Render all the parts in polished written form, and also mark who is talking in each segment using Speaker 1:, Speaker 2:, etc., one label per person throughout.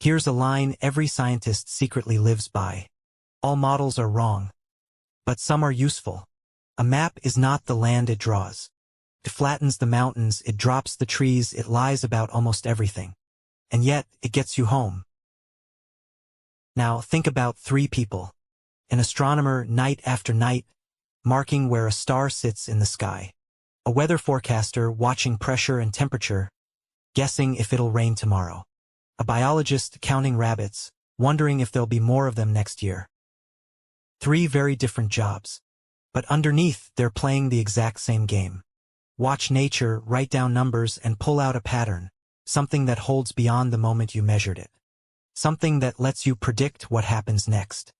Speaker 1: Here's a line every scientist secretly lives by. All models are wrong, but some are useful. A map is not the land it draws. It flattens the mountains, it drops the trees, it lies about almost everything. And yet, it gets you home. Now, think about three people. An astronomer night after night, marking where a star sits in the sky. A weather forecaster watching pressure and temperature, guessing if it'll rain tomorrow. A biologist counting rabbits, wondering if there'll be more of them next year. Three very different jobs. But underneath, they're playing the exact same game. Watch nature, write down numbers, and pull out a pattern, something that holds beyond the moment you measured it. Something that lets you predict what happens next.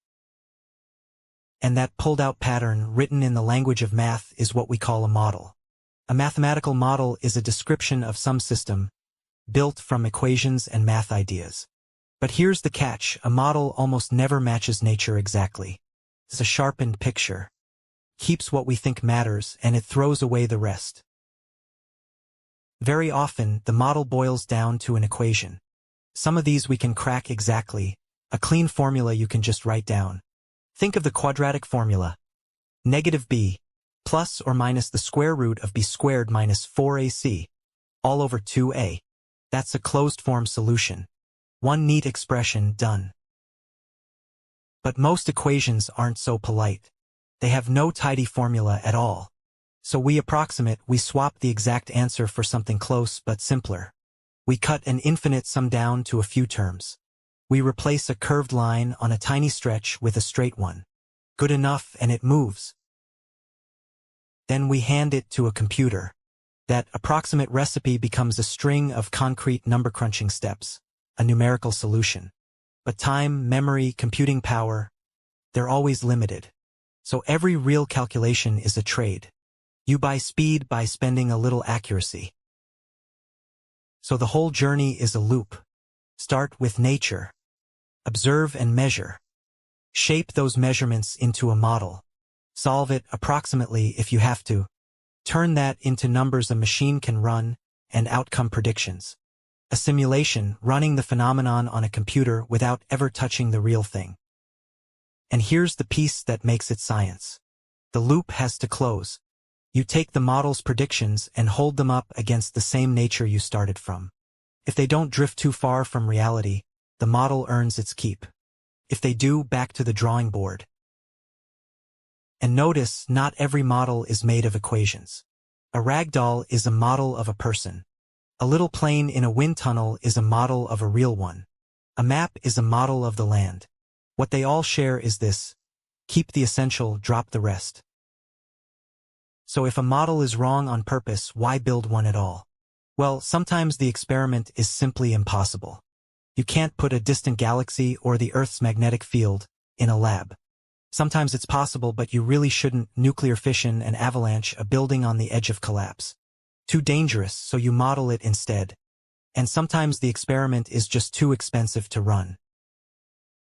Speaker 1: And that pulled-out pattern, written in the language of math, is what we call a model. A mathematical model is a description of some system, built from equations and math ideas. But here's the catch, a model almost never matches nature exactly. It's a sharpened picture. Keeps what we think matters, and it throws away the rest. Very often, the model boils down to an equation. Some of these we can crack exactly, a clean formula you can just write down. Think of the quadratic formula. Negative b, plus or minus the square root of b squared minus 4ac, all over 2a. That's a closed-form solution. One neat expression, done. But most equations aren't so polite. They have no tidy formula at all. So we approximate, we swap the exact answer for something close but simpler. We cut an infinite sum down to a few terms. We replace a curved line on a tiny stretch with a straight one. Good enough, and it moves. Then we hand it to a computer. That approximate recipe becomes a string of concrete number-crunching steps, a numerical solution. But time, memory, computing power, they're always limited. So every real calculation is a trade. You buy speed by spending a little accuracy. So the whole journey is a loop. Start with nature. Observe and measure. Shape those measurements into a model. Solve it approximately if you have to. Turn that into numbers a machine can run, and outcome predictions. A simulation, running the phenomenon on a computer without ever touching the real thing. And here's the piece that makes it science. The loop has to close. You take the model's predictions and hold them up against the same nature you started from. If they don't drift too far from reality, the model earns its keep. If they do, back to the drawing board. And notice, not every model is made of equations. A ragdoll is a model of a person. A little plane in a wind tunnel is a model of a real one. A map is a model of the land. What they all share is this: keep the essential, drop the rest. So if a model is wrong on purpose, why build one at all? Well, sometimes the experiment is simply impossible. You can't put a distant galaxy or the Earth's magnetic field in a lab. Sometimes it's possible, but you really shouldn't. Nuclear fission, an avalanche, a building on the edge of collapse. Too dangerous, so you model it instead. And sometimes the experiment is just too expensive to run.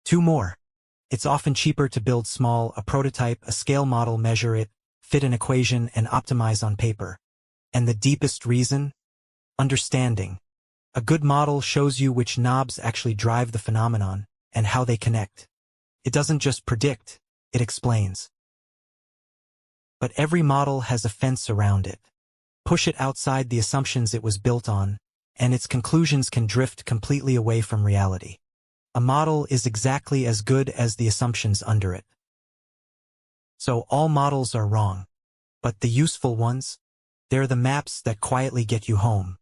Speaker 1: Two more. It's often cheaper to build small, a prototype, a scale model, measure it, fit an equation, and optimize on paper. And the deepest reason? Understanding. A good model shows you which knobs actually drive the phenomenon, and how they connect. It doesn't just predict, it explains. But every model has a fence around it. Push it outside the assumptions it was built on, and its conclusions can drift completely away from reality. A model is exactly as good as the assumptions under it. So all models are wrong. But the useful ones? They're the maps that quietly get you home.